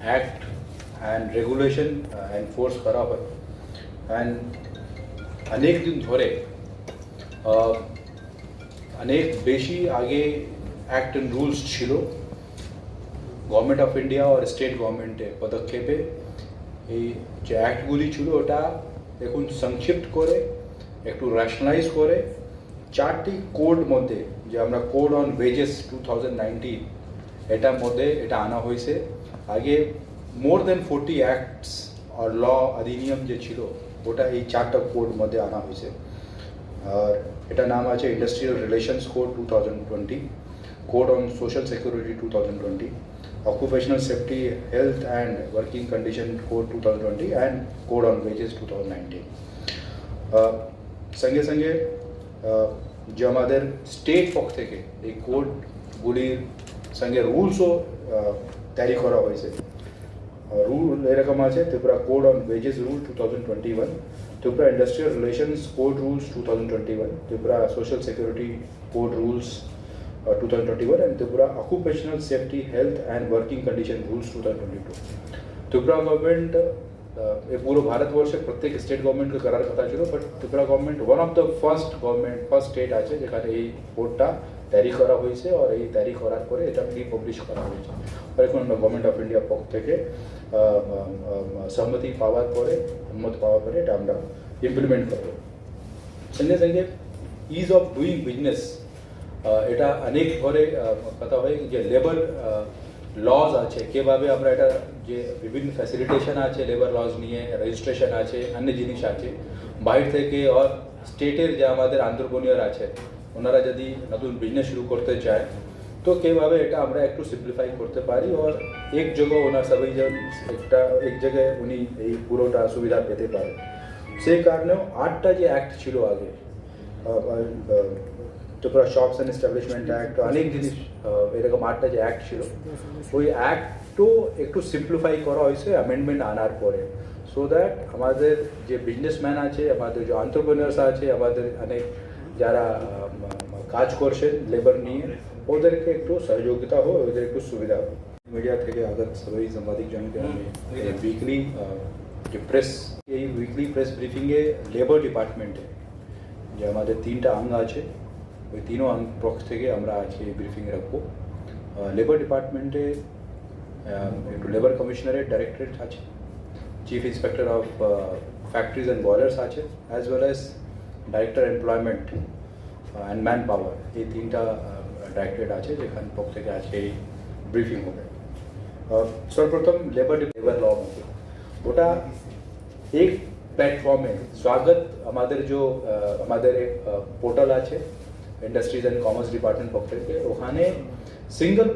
Act and regulation enforce করা হয়। And অনেক দিন ধরে অনেক বেশি আগে অ্যাক্ট অ্যান্ড রুলস ছিল গভর্নমেন্ট অফ ইন্ডিয়া আর স্টেট গভর্নমেন্টের পদক্ষেপে। এই যে অ্যাক্টগুলি ছিল ওটা এখন সংক্ষিপ্ত করে একটু রেশনালাইজ করে চারটি কোড মধ্যে, যে আমরা কোড অন ওয়েজেস 2019 এটার মধ্যে এটা আনা হয়েছে। আগে মোর দেন 40 অ্যাক্টস আর ল অধিনিয়ম যে ছিল ওটা এই চারটা কোড মধ্যে আনা হয়েছে। আর এটা নাম আছে industrial relations code 2020, code on social security 2020, occupational safety health and working condition code 2020 and code on wages 2019। संगे संगे जो हमारे स्टेट पक्ष থেকে এই কোডগুলির সঙ্গে রুলসও তৈরি করা হয়েছে। রুল এরকম আছে Tripura code on wages rule 2021, Tripura industrial relations code rules 2021, Tripura social security code rules 2021 and Tripura Occupational Safety Health and Working Condition Rules 2022। Tripura government ये पूरे भारतवर्षे प्रत्येक स्टेट गवर्नमेंट के करार कथा ছিল, but Tripura government one of the first state আছে যেখানে এই কোডটা তৈরি করা হয়েছে। আর এই তৈরি করার পরে এটা প্রি পাবলিশ করা হয়েছে। আর এখন গভর্নমেন্ট অফ ইন্ডিয়া পক্ষ থেকে সম্মতি পাওয়ার পরে এটা আমরা ইমপ্লিমেন্ট করব। সঙ্গে সঙ্গে ইজ অফ ডুইং বিজনেস এটা অনেক ঘরে কথা হয় যে লেবার লজ আছে কিভাবে আমরা এটা যে বিভিন্ন ফ্যাসিলিটেশন আছে লেবার লজ নিয়ে, রেজিস্ট্রেশন আছে, অন্য জিনিস আছে বাইরে থেকে। আর স্টেটের যে আমাদের এন্টারপ্রেনিউর আছে ওনারা যদি নতুন বিজনেস শুরু করতে চায় তো কিভাবে এটা আমরা একটু সিম্পলিফাই করতে পারি। আর এক জায়গায় ওনার সবাই একটা এক জায়গায় উনি এই পুরোটা সুবিধা পেতে পারে। সেই কারণেও 8টা যে অ্যাক্ট ছিল আগে, Tripura shops and establishment act, অনেক জিনিস এরকম 8টা যে অ্যাক্ট ছিল ওই অ্যাক্টও একটু সিম্পলিফাই করা হয়েছে অ্যামেন্ডমেন্ট আনার পরে, সো দ্যাট আমাদের যে বিজনেসম্যান আছে, আমাদের যে এন্টারপ্রেনিউর্স আছে, আমাদের অনেক যারা কাজ করছেন লেবার নিয়ে ওদেরকে একটু সহযোগিতা হয়, ওদের একটু সুবিধা হয়। মিডিয়া থেকে আগত সবাই সাংবাদিকজনকে আমি উইকলি যে প্রেস এই উইকলি প্রেস ব্রিফিংয়ে লেবার ডিপার্টমেন্টে যে আমাদের 3টা অঙ্গ আছে ওই তিনও পক্ষ থেকে আমরা আজকে ব্রিফিং রাখবো। লেবার ডিপার্টমেন্টে একটু লেবার কমিশনারের ডাইরেক্টরেট আছে, chief inspector of factories and boilers আছে, as well as director employment and manpower, এই 3টা ডাইরেক্টরেট আছে যেখান পক্ষ থেকে আজকে এই ব্রিফিং হবে। সর্বপ্রথম লেবার ল মধ্যে ওটা এক প্ল্যাটফর্মে স্বাগত আমাদের আমাদের এক পোর্টাল আছে इंडस्ट्रीज एंड कॉमर्स डिपार्टमेंट पक्ष के ওখানে সিঙ্গল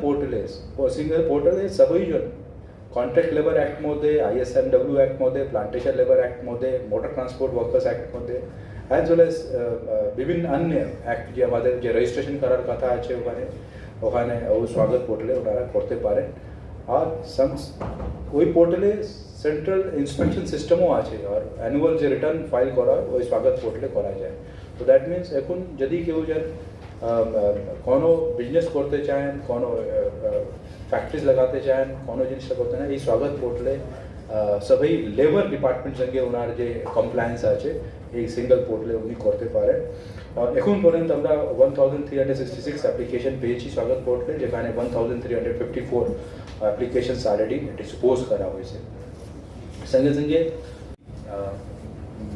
পোর্টালে সবাই জন কন্ট্রাক্ট লেবার অ্যাক্ট মধ্যে, ISMW অ্যাক্ট মধ্যে, প্লান্টেশন লেবার অ্যাক্ট মধ্যে, মোটর ট্রান্সপোর্ট ওয়ার্কার্স অ্যাক্ট মধ্যে, অ্যাজ ওয়েল এজ বিভিন্ন অন্য অ্যাক্ট যে আমাদের যে রেজিস্ট্রেশন করার কথা আছে ওখানে ওই স্বাগত পোর্টালে ওনারা করতে পারেন। আর ওই পোর্টালে সেন্ট্রাল ইন্সপেকশন সিস্টেমও আছে আর অ্যানুয়াল যে রিটার্ন ফাইল করা ওই স্বাগত পোর্টালে করা যায়। তো দ্যাট মিনস এখন যদি কেউ কোনো বিজনেস করতে চান, কোনো ফ্যাক্টরিজ লাগাতে চান, কোনো জিনিসটা করতে চান, এই স্বাগত পোর্টালে সবাই লেবার ডিপার্টমেন্ট সঙ্গে ওনার যে কমপ্লায়েন্স আছে এই সিঙ্গল পোর্টালে উনি করতে পারেন। আর এখন পর্যন্ত আমরা 1366 অ্যাপ্লিকেশন পেয়েছি স্বাগত পোর্টালে, যেখানে 1354 অ্যাপ্লিকেশনস অলরেডি ডিসপোজ করা হয়েছে। সঙ্গে সঙ্গে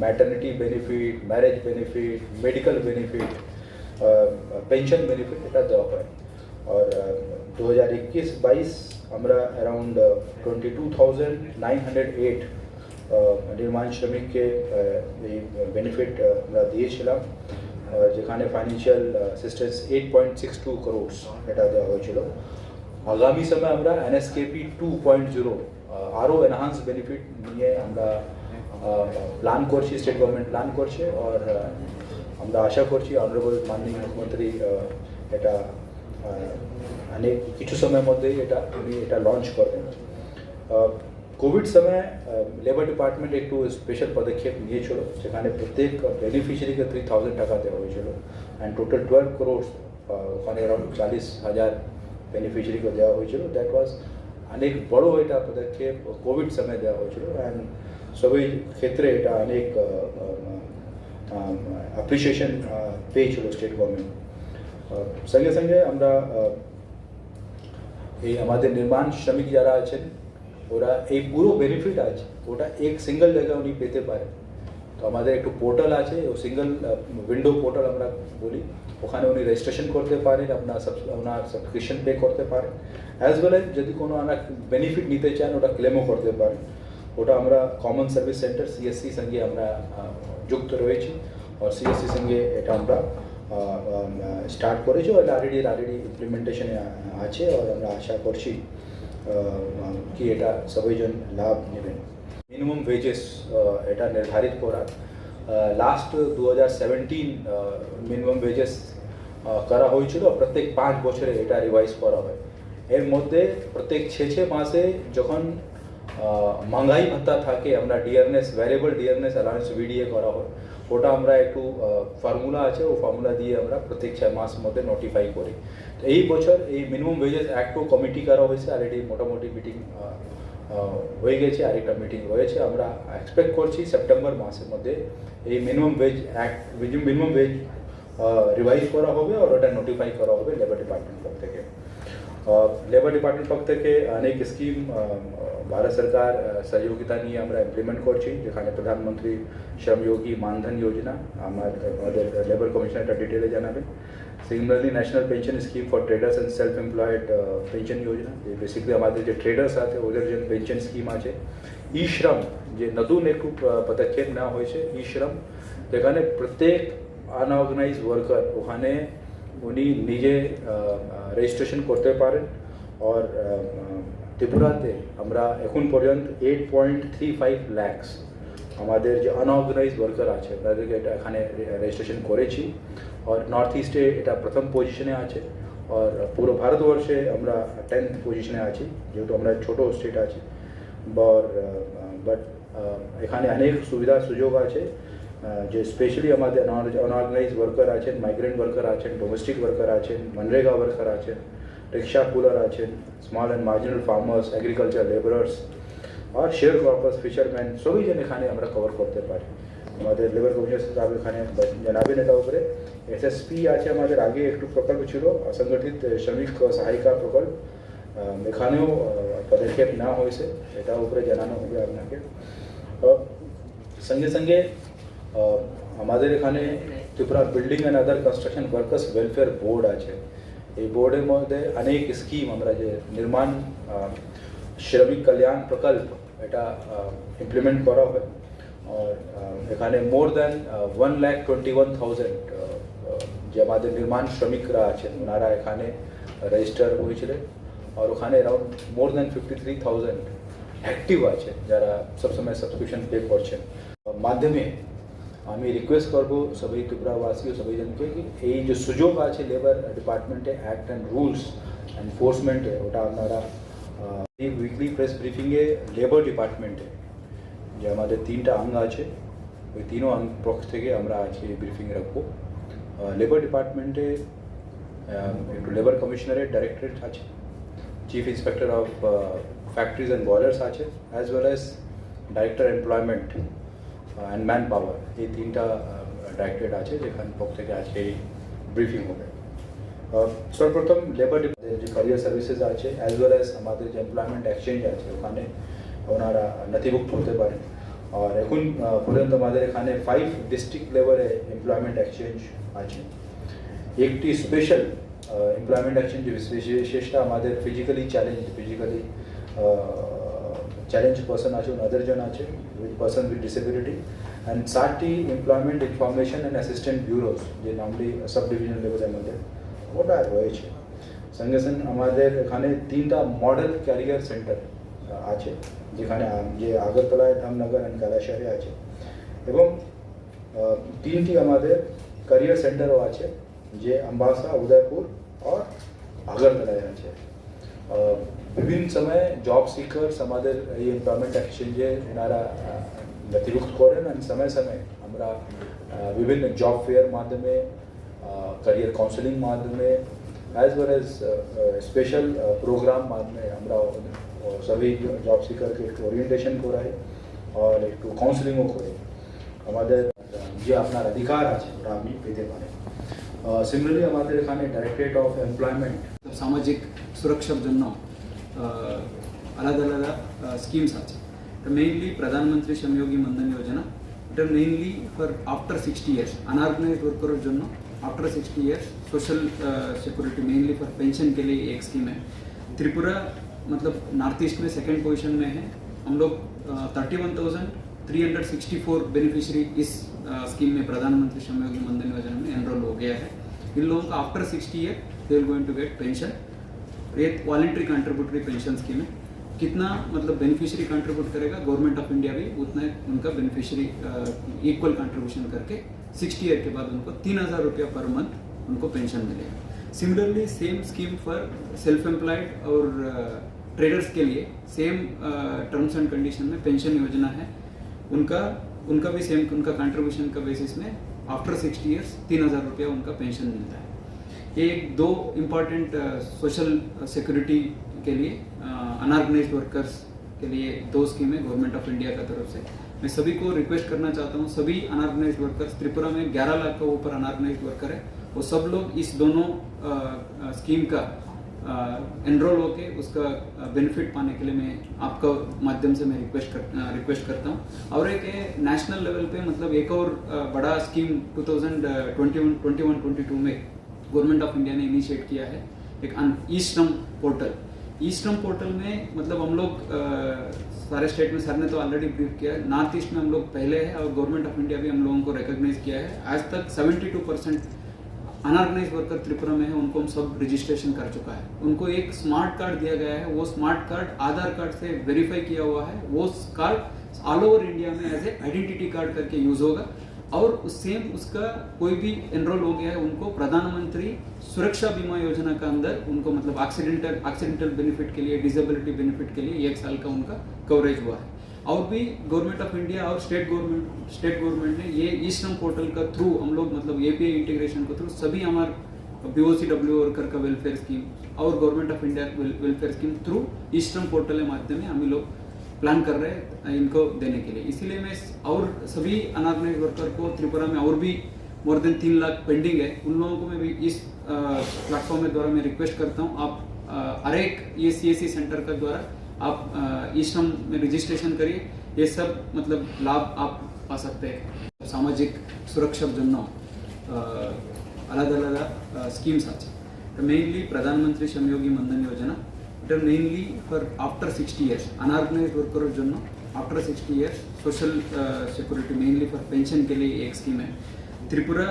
maternity benefit, marriage benefit, medical benefit, pension benefit এটা দেওয়া হয়। আর 2021-22 আমরা অ্যারাউন্ড 22,908 নির্মাণ শ্রমিককে এই বেনিফিট আমরা দিয়েছিলাম, যেখানে ফাইন্যান্সিয়াল অ্যাসিস্ট্যান্স 8.62 crore এটা দেওয়া হয়েছিল। আগামী সময় আমরা NSKP 2.0 আরও এনহান্স বেনিফিট নিয়ে আমরা প্ল্যান করছি, স্টেট গভর্নমেন্ট প্ল্যান করছে। আর আমরা আশা করছি অনারেবল মাননীয় মুখ্যমন্ত্রী এটা অনেক কিছু সময়ের মধ্যেই উনি এটা লঞ্চ করবেন। কোভিড সময় লেবার ডিপার্টমেন্ট একটু স্পেশাল পদক্ষেপ নিয়েছিল, যেখানে প্রত্যেক বেনিফিশিয়ারিকে 3,000 টাকা দেওয়া হয়েছিল অ্যান্ড টোটাল 12 crore ওখানে অ্যারাউন্ড 40,000 বেনিফিশিয়ারিকে দেওয়া হয়েছিল। দ্যাট ওয়াজ অনেক বড় এটা পদক্ষেপ কোভিড সময় দেওয়া হয়েছিল অ্যান্ড সবই ক্ষেত্রে এটা অনেক অ্যাপ্রিসিয়েশন পেয়েছিল স্টেট গভর্নমেন্ট। সঙ্গে সঙ্গে আমরা এই আমাদের নির্মাণ শ্রমিক যারা আছেন ওরা এই পুরো বেনিফিট আছে ওটা এক সিঙ্গল জায়গায় উনি পেতে পারে। তো আমাদের একটু পোর্টাল আছে ও সিঙ্গল উইন্ডো পোর্টাল আমরা বলি, ওখানে উনি রেজিস্ট্রেশন করতে পারেন, ওনার সাবস্ক্রিপশন পে করতে পারেন, অ্যাজ ওয়েল এজ যদি কোনো ওনার বেনিফিট নিতে চান ওটা ক্লেমও করতে পারেন। ওটা আমরা কমন সার্ভিস সেন্টার সিএসসি সঙ্গে আমরা যুক্ত রয়েছি আর সিএসসি সঙ্গে এটা আমরা স্টার্ট করেছি আর অলরেডি ইমপ্লিমেন্টেশনে আছে আর আমরা আশা করছি কি এটা সবাইজন লাভ নেবেন। মিনিমাম ওয়েজেস এটা নির্ধারিত করা লাস্ট 2017 মিনিমাম ওয়েজেস করা হয়েছিল, প্রত্যেক 5 বছরে এটা রিভাইজ করা হয়। এর মধ্যে প্রত্যেক 6 মাসে যখন महंगाई भत्ता থাকে আমরা ডিয়ারনেস ভ্যারিয়েবল ডিয়ারনেস অ্যালাউন্স ভিডিএ করা হয়, ওটা আমরা একটু ফর্মুলা আছে ও ফর্মুলা দিয়ে আমরা প্রত্যেক 6 মাস মধ্যে নোটিফাই করি। তো এই বছর এই মিনিমাম ওয়েজেস অ্যাক্টও কমিটি করা হয়েছে, অলরেডি মোটামুটি মিটিং হয়ে গেছে, আরেকটা মিটিং রয়েছে। আমরা এক্সপেক্ট করছি সেপ্টেম্বর মাসের মধ্যে এই minimum wedge act minimum wedge revise করা হবে আর ওটা নোটিফাই করা হবে লেবার ডিপার্টমেন্ট পক্ষ থেকে। लेबर डिपार्टमेंट पक्ष থেকে অনেক স্কিম ভারত সরকার সহযোগিতা নিয়ে আমরা ইমপ্লিমেন্ট করছি, যেখানে প্রধানমন্ত্রী শ্রমযোগী মানধন যোজনা আমাদের লেবার কমিশনার ডিটেলে জানাবেন। Similarly national pension scheme for traders and self employed pension Yojana, যে বেসিক্যালি আমাদের যে ট্রেডার্স আছে ওদের যে পেনশন স্কিম আছে। ই শ্রম যে নতুন একটু পদক্ষেপ নেওয়া হয়েছে ই শ্রম, যেখানে প্রত্যেক আনঅর্গানাইজ ওয়ার্কার ওখানে উনি নিজে রেজিস্ট্রেশন করতে পারেন। আর ত্রিপুরাতে আমরা এখন পর্যন্ত 8.35 লাখ আমাদের যে আনঅর্গানাইজ ওয়ার্কার আছে তাদেরকে এটা এখানে রেজিস্ট্রেশন করেছি। আর নর্থ ইস্টে এটা প্রথম পজিশনে আছে আর পুরো ভারতবর্ষে আমরা 10th পজিশনে আছি, যেহেতু আমরা ছোট স্টেট আছে। বাট এখানে অনেক সুবিধা সুযোগ আছে, যে স্পেশালি আমাদের অনঅর্গানাইজ ওয়ার্কার আছেন, মাইগ্রেন্ট ওয়ার্কার আছেন, ডোমেস্টিক ওয়ার্কার আছেন, মনরেগা ওয়ার্কার আছেন, রিক্সা কুলার আছেন, small and marginal farmers, agriculture labourers আর শেয়ার ক্রপার্স, ফিশারম্যান সবই জন এখানে আমরা কভার করতে পারি। আমাদের লেবার কমিশনার সাহেব এখানে জানাবেন এটা উপরে। এসএসপি আছে আমাদের আগে একটু প্রকল্প ছিল অসংগঠিত শ্রমিক সহায়িকা প্রকল্প, এখানেও পদক্ষেপ নেওয়া হয়েছে, এটা উপরে জানানো হবে আপনাকে। সঙ্গে সঙ্গে আমাদের এখানে Tripura building and other construction workers welfare board আছে। এই বোর্ডের মধ্যে অনেক স্কিম আমরা যে নির্মাণ শ্রমিক কল্যাণ প্রকল্প এটা ইমপ্লিমেন্ট করা হয়। আর এখানে মোর দ্যান 1,21,000 যে আমাদের নির্মাণ শ্রমিকরা আছেন ওনারা এখানে রেজিস্টার হয়েছিলেন আর ওখানে অ্যারাউন্ড মোর দ্যান 53,000 অ্যাক্টিভ আছে যারা সবসময় সাবস্ক্রিপশন পে করছেন। মাধ্যমে আমি রিকোয়েস্ট করবো সবাই ত্রিপুরাবাসী ও সবাই জনকে কি এই যে সুযোগ আছে লেবার ডিপার্টমেন্টে অ্যাক্ট অ্যান্ড রুলস এনফোর্সমেন্টে ওটা আপনারা এই উইকলি প্রেস ব্রিফিংয়ে লেবার ডিপার্টমেন্টে যে আমাদের 3টা অঙ্গ আছে ওই 3ও অঙ্গ পক্ষ থেকে আমরা আজকে ব্রিফিং রাখবো। লেবার ডিপার্টমেন্টে একটু লেবার কমিশনারের ডাইরেক্টরেট আছে, chief inspector of factories and boilers আছে, as well as director employment and manpower, এই 3টা ডাইরেক্টরেট আছে যেখান পক্ষ থেকে আজকে এই ব্রিফিং হবে। সর্বপ্রথম লেবার যে ক্যারিয়ার সার্ভিসেস আছে অ্যাজ ওয়েল অ্যাজ আমাদের যে এমপ্লয়মেন্ট এক্সচেঞ্জ আছে ওখানে ওনারা নথিভুক্ত হতে পারেন। আর এখন পর্যন্ত আমাদের এখানে 5 ডিস্ট্রিক্ট লেভেলে এমপ্লয়মেন্ট এক্সচেঞ্জ আছে। একটি স্পেশাল এমপ্লয়মেন্ট এক্সচেঞ্জ বিশেষটা আমাদের ফিজিক্যালি চ্যালেঞ্জ পার্সন আছে ওনাদের জন্য আছে, পার্সন উইথ ডিসেবিলিটি। অ্যান্ড 60টি employment information and assistant bureaus যে নামলি সাব ডিভিশন লেভেলের মধ্যে ওটা রয়েছে। সঙ্গে সঙ্গে আমাদের এখানে 3টা মডেল ক্যারিয়ার সেন্টার আছে যেখানে যে আগরতলায়, ধামনগর অ্যান্ড কালাশারে আছে, এবং 3টি আমাদের ক্যারিয়ার সেন্টারও আছে যে अम्बासा, उदयपुर और আগরতলায় আছে। বিভিন্ন সময়ে জব সিকার্স আমাদের এই এমপ্লয়মেন্ট এক্সচেঞ্জে এনারা নথিভুক্ত করেন আর সময় সময় আমরা বিভিন্ন জব ফেয়ার মাধ্যমে, ক্যারিয়ার কাউন্সেলিং মাধ্যমে, as well as special programme মাধ্যমে আমরা सभी जॉब सीकर के एक ओरिएंटेशन को रहे और एक काउंसिलिंगও করে আমাদের যে আপনার অধিকার আছে ওটা আমি পেতে পারেন। সিমিলারলি আমাদের এখানে ডাইরেক্টরেট অফ এমপ্লয়মেন্ট সামাজিক সুরক্ষার জন্য আলাদা আলাদা স্কিমস আছে। মেইনলি প্রধানমন্ত্রী শ্রমযোগী মনধন যোজনা, এটা mainly for after 60 years unorganised वर्करों জন্য after 60 years social security mainly for pension के लिए एक स्कीम है। त्रिपुरा मतलब नॉर्थ ईस्ट में सेकंड पोजीशन में है। हम लोग 31,364 बेनिफिशियरी इस स्कीम में प्रधानमंत्री श्रमयोगी मनधन योजना में एनरोल हो गया है। इन लोगों का after 60 year they are going to get pension. ये वॉलंटरी कंट्रीब्यूटरी पेंशन स्कीम है। कितना मतलब बेनिफिशियरी कंट्रीब्यूट करेगा, गवर्नमेंट ऑफ इंडिया भी उतना उनका बेनिफिशियरी इक्वल कंट्रीब्यूशन करके 60 ईयर के बाद उनको 3,000 रुपया पर मंथ उनको पेंशन मिलेगा। Similarly same scheme for self employed और ट्रेडर्स के लिए सेम टर्म्स एंड कंडीशन में पेंशन योजना है। उनका भी सेम उनका कंट्रीब्यूशन का बेसिस में आफ्टर 60 ईयर्स 3,000 रुपया उनका पेंशन मिलता है। ये एक दो इम्पॉर्टेंट सोशल सिक्योरिटी के लिए अनऑर्गेनाइज्ड वर्कर्स के लिए दो स्कीम है गवर्नमेंट ऑफ इंडिया का तरफ से। मैं सभी को रिक्वेस्ट करना चाहता हूँ, सभी अनऑर्गेनाइज्ड वर्कर्स, त्रिपुरा में 11 लाख का ऊपर अनऑर्गेनाइज्ड वर्कर है, वो सब लोग इस दोनों स्कीम का एनरोल होके उसका बेनिफिट पाने के लिए मैं आपका माध्यम से मैं रिक्वेस्ट करता हूँ। और एक नेशनल लेवल पे मतलब एक और बड़ा स्कीम 2021-22 में गवर्नमेंट ऑफ इंडिया ने इनिशिएट किया है, एक ई श्रम पोर्टल। ई श्रम पोर्टल में मतलब हम लोग सारे स्टेट में सर ने तो ऑलरेडी ब्रीफ किया है, नॉर्थ ईस्ट में हम लोग पहले हैं और गवर्नमेंट ऑफ इंडिया भी हम लोगों को रिकॉग्नाइज किया है। आज तक 72% अनऑर्गेनाइज्ड वर्कर त्रिपुरा में है, उनको हम सब रजिस्ट्रेशन कर चुका है। उनको एक स्मार्ट कार्ड दिया गया है, वो स्मार्ट कार्ड आधार कार्ड से वेरीफाई किया हुआ है। वो कार्ड ऑल ओवर इंडिया में एज ए आइडेंटिटी कार्ड करके यूज होगा और सेम उसका कोई भी एनरोल हो गया है उनको प्रधानमंत्री सुरक्षा बीमा योजना का अंदर उनको मतलब एक्सीडेंटल बेनिफिट के लिए, डिसेबिलिटी बेनिफिट के लिए 1 साल का उनका कवरेज हुआ है। और भी गवर्नमेंट ऑफ इंडिया और स्टेट गवर्नमेंट ने ये ई श्रम पोर्टल का थ्रू हम लोग मतलब एपीआई इंटीग्रेशन के थ्रू सभी हमारे बीओसीडब्ल्यू वर्कर का वेलफेयर स्कीम और government of India welfare scheme through e Shram portal के माध्यम में हम लोग प्लान कर रहे हैं इनको देने के लिए। इसीलिए मैं और सभी अनऑर्गेनाइज्ड वर्कर को त्रिपुरा में और भी मोर देन 3 लाख पेंडिंग है, उन लोगों को मैं भी इस प्लेटफॉर्म के द्वारा मैं रिक्वेस्ट करता हूँ, आप हर एक ये सीएससी सेंटर का द्वारा आप ई श्रम में रजिस्ट्रेशन करिए। ये सब मतलब लाभ आप पा सकते हैं। सामाजिक सुरक्षार জন্য আলাদা আলাদা স্কিমস আছে। মেইনলি প্রধানমন্ত্রী শ্রমযোগী মনধন যোজনা, এটা mainly for after 60 years unorganised वर्करों জন্য after 60 years social security mainly for pension के लिए एक स्कीम है। त्रिपुरा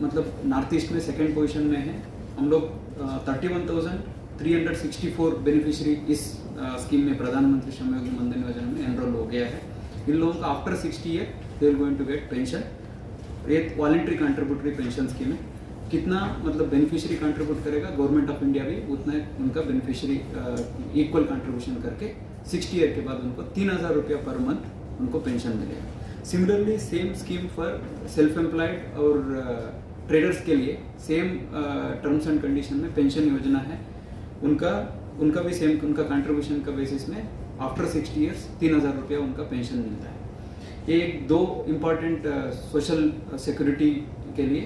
मतलब नॉर्थ ईस्ट में सेकंड पोजीशन में है। हम लोग 31,364 बेनिफिशियरी इस स्कीम में प्रधानमंत्री श्रमयोगी मनधन योजना में एनरोल हो गया है। इन लोगों का after 60 year they are going to get pension. ये वॉलंटरी कंट्रीब्यूटरी पेंशन स्कीम है। कितना मतलब बेनिफिशियरी कंट्रीब्यूट करेगा, गवर्नमेंट ऑफ इंडिया भी उतना उनका बेनिफिशियरी इक्वल कंट्रीब्यूशन करके 60 ईयर के बाद उनको 3,000 रुपया पर मंथ उनको पेंशन मिलेगा। Similarly same scheme for self employed और ट्रेडर्स के लिए सेम टर्म्स एंड कंडीशन में पेंशन योजना है। उनका भी सेम उनका कंट्रीब्यूशन का बेसिस में आफ्टर 60 ईयर्स 3,000 रुपया उनका पेंशन मिलता है। ये एक दो इम्पॉर्टेंट सोशल सिक्योरिटी के लिए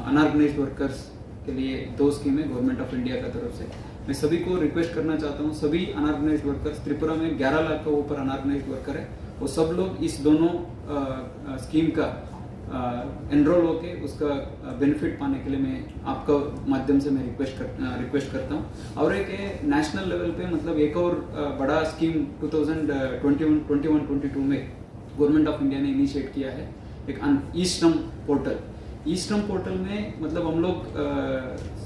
अनऑर्गेनाइज्ड वर्कर्स के लिए दो स्कीम है गवर्नमेंट ऑफ इंडिया का तरफ से। मैं सभी को रिक्वेस्ट करना चाहता हूँ, सभी अनऑर्गेनाइज्ड वर्कर्स, त्रिपुरा में 11 लाख का ऊपर अनऑर्गेनाइज्ड वर्कर है, वो सब लोग इस दोनों स्कीम का एनरोल होके उसका बेनिफिट पाने के लिए मैं आपका माध्यम से मैं रिक्वेस्ट करता हूँ। और एक नेशनल लेवल पे मतलब एक और बड़ा स्कीम 2021-22 में गवर्नमेंट ऑफ इंडिया ने इनिशिएट किया है, एक ई श्रम पोर्टल। ई श्रम पोर्टल में मतलब हम लोग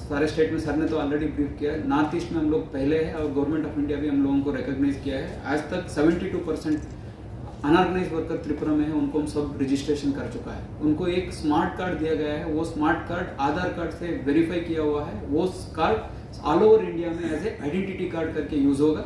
सारे स्टेट में सर ने तो ऑलरेडी ब्रीफ किया है, नॉर्थ ईस्ट में हम लोग पहले हैं और गवर्नमेंट ऑफ इंडिया भी हम लोगों को रिकॉग्नाइज किया है। आज तक 72% अनऑर्गेनाइज्ड वर्कर त्रिपुरा में है, उनको हम सब रजिस्ट्रेशन कर चुका है। उनको एक स्मार्ट कार्ड दिया गया है, वो स्मार्ट कार्ड आधार कार्ड से वेरीफाई किया हुआ है। वो कार्ड ऑल ओवर इंडिया में एज ए आइडेंटिटी कार्ड करके यूज होगा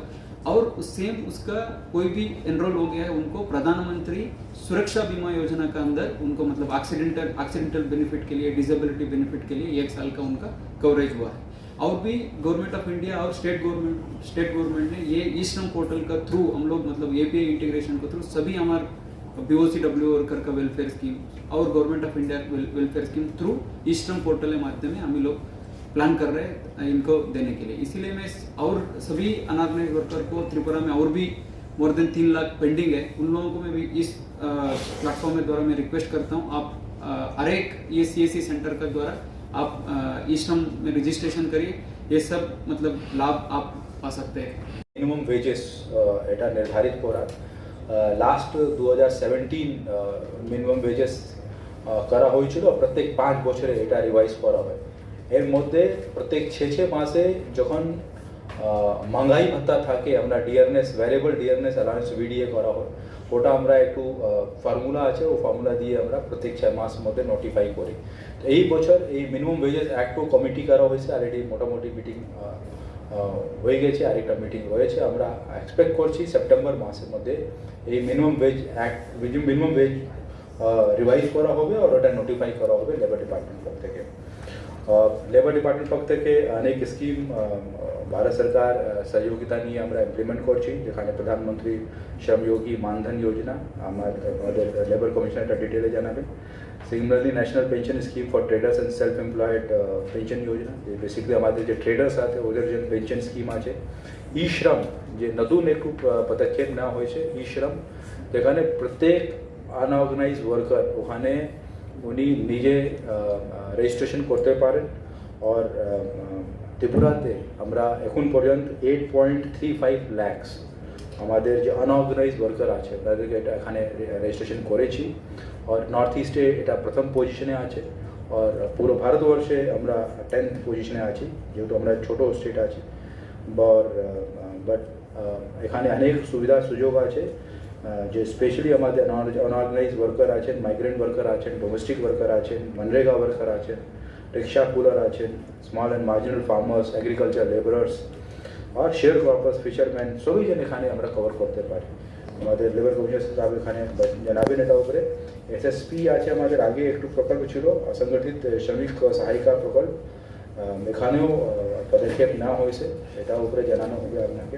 और सेम उसका कोई भी एनरोल हो गया है उनको प्रधानमंत्री सुरक्षा बीमा योजना का अंदर उनको मतलब एक्सीडेंटल बेनिफिट के लिए, डिसेबिलिटी बेनिफिट के लिए 1 साल का उनका कवरेज हुआ है। और भी गवर्नमेंट ऑफ इंडिया और स्टेट गवर्नमेंट ने ये ई श्रम पोर्टल का थ्रू हम लोग मतलब एपीआई इंटीग्रेशन के थ्रू सभी हमारे बीओसीडब्ल्यू वर्कर का वेलफेयर स्कीम और government of India welfare scheme through e Shram portal के माध्यम में हम लोग प्लान कर रहे हैं इनको देने के लिए। इसीलिए मैं और सभी अनऑर्गेनाइज वर्कर को त्रिपुरा में और भी मोर देन 3 लाख पेंडिंग है, उन लोगों को मैं भी इस प्लेटफॉर्म के द्वारा मैं रिक्वेस्ट करता हूँ आप हर एक ये CSC सेंटर का द्वारा आप ई श्रम में रजिस्ट्रेशन करिए, ये सब मतलब लाभ आप पा सकते हैं। मिनिमम वेजेस এটা নির্ধারিত করা লাস্ট 2017 মিনিমাম ওয়েজেস করা হয়েছিল, প্রত্যেক 5 বছরে এটা রিভাইজ করা হয়। এর মধ্যে প্রত্যেক 6 মাসে যখন महंगाई भत्ता থাকে আমরা ডিয়ারনেস ভ্যারিয়েবল ডিয়ারনেস অ্যালাউন্স ভিডিএ করা হয়, ওটা আমরা একটু ফর্মুলা আছে, ও ফর্মুলা দিয়ে আমরা প্রত্যেক 6 মাস মধ্যে নোটিফাই করি। তো এই বছর এই মিনিমাম ওয়েজেস অ্যাক্টও কমিটি করা হয়েছে, অলরেডি মোটামুটি মিটিং হয়ে গেছে, আরেকটা মিটিং রয়েছে। আমরা এক্সপেক্ট করছি সেপ্টেম্বর মাসের মধ্যে এই minimum wedge act minimum wedge revise করা হবে আর ওটা নোটিফাই করা হবে লেবার ডিপার্টমেন্ট পক্ষ থেকে। लेबर डिपार्टमेंट पक्ष থেকে अनेक स्कीम भारत सरकार सहयोगिता নিয়ে আমরা ইমপ্লিমেন্ট করছি, যেখানে প্রধানমন্ত্রী শ্রমযোগী মানধন যোজনা আমাদের লেবার কমিশনার এটা ডিটেলে জানাবেন। Similarly national pension scheme for traders and self employed pension Yojana, যে বেসিক্যালি আমাদের যে ট্রেডার্স আছে ওদের যে পেনশন স্কিম আছে। ই শ্রম যে নতুন একটু পদক্ষেপ নেওয়া হয়েছে ই শ্রম, যেখানে প্রত্যেক আনঅর্গানাইজ ওয়ার্কার ওখানে উনি নিজে রেজিস্ট্রেশন করতে পারেন। আর ত্রিপুরাতে আমরা এখন পর্যন্ত 8.35 লাখ আমাদের যে আনঅর্গানাইজ ওয়ার্কার আছে তাদেরকে এটা এখানে রেজিস্ট্রেশন করেছি। আর নর্থ ইস্টে এটা প্রথম পজিশনে আছে, আর পুরো ভারতবর্ষে আমরা 10th পজিশনে আছি, যেহেতু আমরা ছোট স্টেট আছে। বাট এখানে অনেক সুবিধা সুযোগ আছে, যে স্পেশালি আমাদের অনঅর্গানাইজ ওয়ার্কার আছেন, মাইগ্রেন্ট ওয়ার্কার আছেন, ডোমেস্টিক ওয়ার্কার আছেন, মনরেগা ওয়ার্কার আছেন, রিক্সা কুলার আছেন, small and marginal farmers, agriculture labourers আর শেয়ার ক্রপার্স, ফিশারম্যান সবই যেন এখানে আমরা কভার করতে পারি। আমাদের লেবার কমিশনার সাহেব এখানে জানাবেন এটা উপরে। SSP আছে আমাদের, আগে একটু প্রকল্প ছিল অসংগঠিত শ্রমিক সহায়িকা প্রকল্প, এখানেও পদক্ষেপ নেওয়া হয়েছে, এটা উপরে জানানো হবে আপনাকে।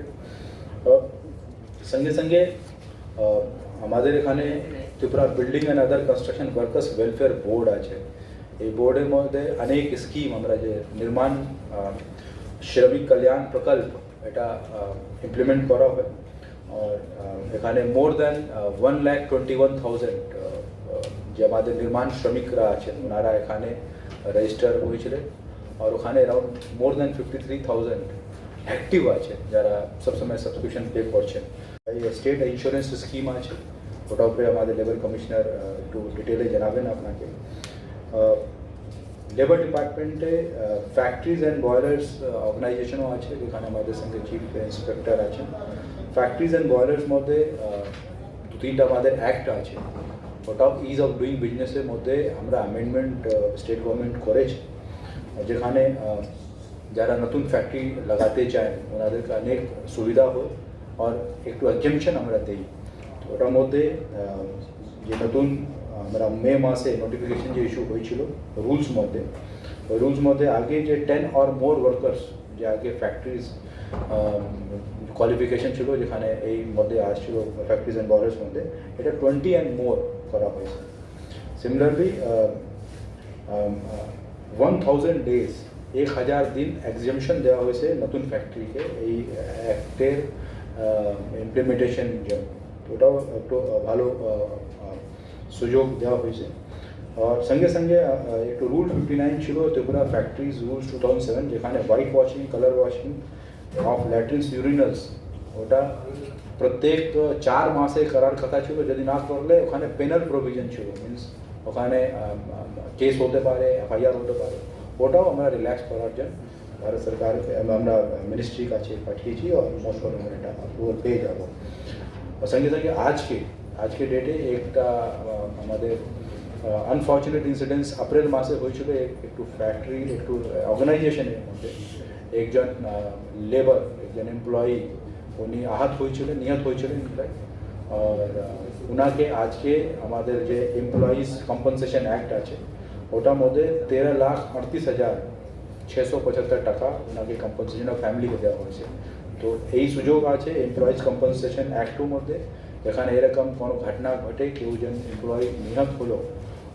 সঙ্গে সঙ্গে আমাদের এখানে Tripura building and other construction workers welfare board আছে। এই বোর্ডের মধ্যে অনেক স্কিম আমরা যে নির্মাণ শ্রমিক কল্যাণ প্রকল্প এটা ইমপ্লিমেন্ট করা হয়। আর এখানে মোর দ্যান 1,21,000 যে আমাদের নির্মাণ শ্রমিকরা আছেন ওনারা এখানে রেজিস্টার হয়েছিলেন, আর ওখানে অ্যারাউন্ড মোর দ্যান 53,000 অ্যাক্টিভ আছে যারা সবসময় সাবস্ক্রিপশন পে করছেন। এই স্টেট ইন্স্যুরেন্স স্কিম আছে, ওটা উপরে আমাদের লেবার কমিশনার একটু ডিটেলে জানাবেন আপনাকে। লেবার ডিপার্টমেন্টে ফ্যাক্টরিজ অ্যান্ড বয়লার্স অর্গানাইজেশনও আছে, যেখানে আমাদের সঙ্গে চিফ ইন্সপেক্টর আছেন। ফ্যাক্টরিজ অ্যান্ড বয়লার্স মধ্যে 2-3টা আমাদের অ্যাক্ট আছে, ওটাও ইজ অফ ডুইং বিজনেসের মধ্যে আমরা অ্যামেন্ডমেন্ট স্টেট গভর্নমেন্ট করেছে, যেখানে যারা নতুন ফ্যাক্টরি লাগাতে চায় ওনাদেরকে অনেক সুবিধা হয় আর একটু এক্সাম্পশন আমরা দিই। তো ওটার মধ্যে যে নতুন আমরা মে মাসে নোটিফিকেশন যে ইস্যু হয়েছিল রুলস মধ্যে, ওই রুলস মধ্যে আগে যে 10 or more ওয়ার্কার্স যে আগে ফ্যাক্টরিজ কোয়ালিফিকেশন ছিল, যেখানে এই মধ্যে আসছিল ফ্যাক্টরিজ অ্যান্ড বয়লার্স মধ্যে, এটা 20 and more করা হয়েছে। সিমিলারলি 1000 days 1000 দিন এক্সাম্পশন দেওয়া হয়েছে নতুন ফ্যাক্টরিকে এই অ্যাক্টের ইমপ্লিমেন্টেশন জন্য, ওটাও একটু ভালো সুযোগ দেওয়া হয়েছে। আর সঙ্গে সঙ্গে একটু রুল 59 ছিল ত্রিপুরা ফ্যাক্টরিজ রুলস 2007, যেখানে white washing, colour washing of latrines urinals ওটা প্রত্যেক 4 মাসে করার কথা ছিল, যদি না করলে ওখানে পেনাল প্রভিশন ছিল, মিনস ওখানে কেস হতে পারে, FIR হতে পারে। ওটাও আমরা রিল্যাক্স করার জন্য ভারত সরকারকে আমরা মিনিস্ট্রির কাছে পাঠিয়েছি, আর মোস্ট প্রবলেম এটা অ্যাপ্রুভাল পেয়ে যাব। সঙ্গে সঙ্গে আজকে ডেটে একটা আমাদের আনফর্চুনেট ইনসিডেন্টস এপ্রিল মাসে হয়েছিল, একটু ফ্যাক্টরি একটু অর্গানাইজেশনের মধ্যে একজন লেবার একজন এমপ্লয়ি উনি নিহত হয়েছিলেন ইনফ্যাক্ট। আর ওনাকে আজকে আমাদের যে এমপ্লয়িজ কম্পনসেশন অ্যাক্ট আছে ওটার মধ্যে 13,38,000 675 টাকা ওনাকে কম্পনসেশন অফ ফ্যামিলিকে দেওয়া হয়েছে। তো এই সুযোগ আছে এমপ্লয়িজ কম্পনসেশন অ্যাক্টের মধ্যে, এখানে এরকম কোনো ঘটনা ঘটে কেউ যেন এমপ্লয়ি নিহত হলো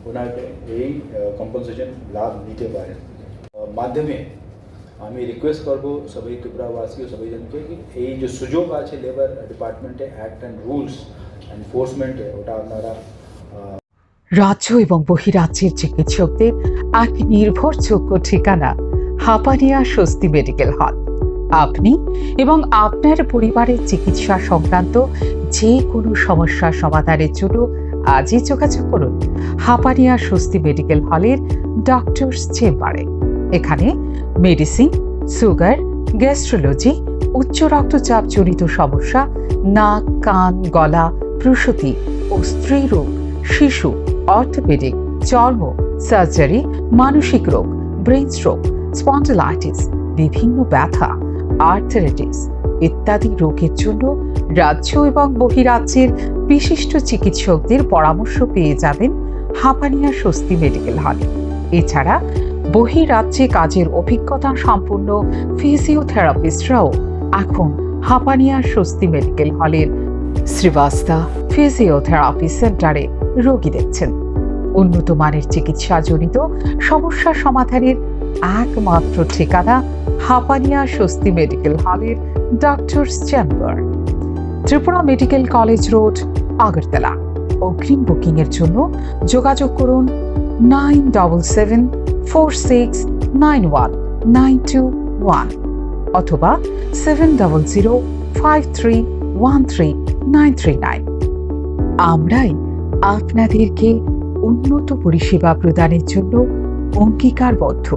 ওনাকে এই কম্পনসেশন লাভ নিতে পারে। মাধ্যমে আমি রিকোয়েস্ট করব সবাই ত্রিপুরাবাসী ও সবাই জনকে কি এই যে সুযোগ আছে লেবার ডিপার্টমেন্টে অ্যাক্ট অ্যান্ড রুলস এনফোর্সমেন্টে ওটা আপনারা রাজ্য এবং বহিরাজ্যের চিকিৎসকদের এক নির্ভরযোগ্য ঠিকানা হাপানিয়া স্বস্তি মেডিকেল হল। আপনি এবং আপনার পরিবারের চিকিৎসা সংক্রান্ত যে কোনো সমস্যার সমাধানের জন্য আজই যোগাযোগ করুন হাপানিয়া স্বস্তি মেডিকেল হলের ডক্টরস চেম্বারে। এখানে মেডিসিন, সুগার, গ্যাস্ট্রোলজি, উচ্চ রক্তচাপ জনিত সমস্যা, নাক, কান, গলা, প্রসূতি ও স্ত্রীরোগ, শিশু, অর্থোপেডিক, চর্ম, সার্জারি, মানসিক রোগ, ব্রেন স্ট্রোক, স্পন্ডিলাইটিস, বিভিন্ন ব্যথা, আর্থারাইটিস ইত্যাদি রোগের জন্য রাজ্য এবং বহিরাজ্যের বিশিষ্ট চিকিৎসকদের পরামর্শ পেয়ে যাবেন হাপানিয়া স্বস্তি মেডিকেল হলে। এছাড়া বহিরাজ্যে কাজের অভিজ্ঞতা সম্পন্ন ফিজিওথেরাপিস্টরাও এখন হাপানিয়া স্বস্তি মেডিকেল হলের শ্রীবাস্তা ফিজিওথেরাপি সেন্টারে রোগী দেখছেন। উন্নত মানের চিকিৎসাজনিত সমস্যা সমাধানের একমাত্র ঠিকানা হাপানিয়া স্বস্তি মেডিকেল হলের doctors chamber, Tripura medical college road, Agartala. অগ্রিম বুকিং এর জন্য যোগাযোগ করুন 9774691921 অথবা 7005313939। আমরাই আপনাদেরকে উন্নত পরিষেবা প্রদানের জন্য অঙ্গীকারবদ্ধ।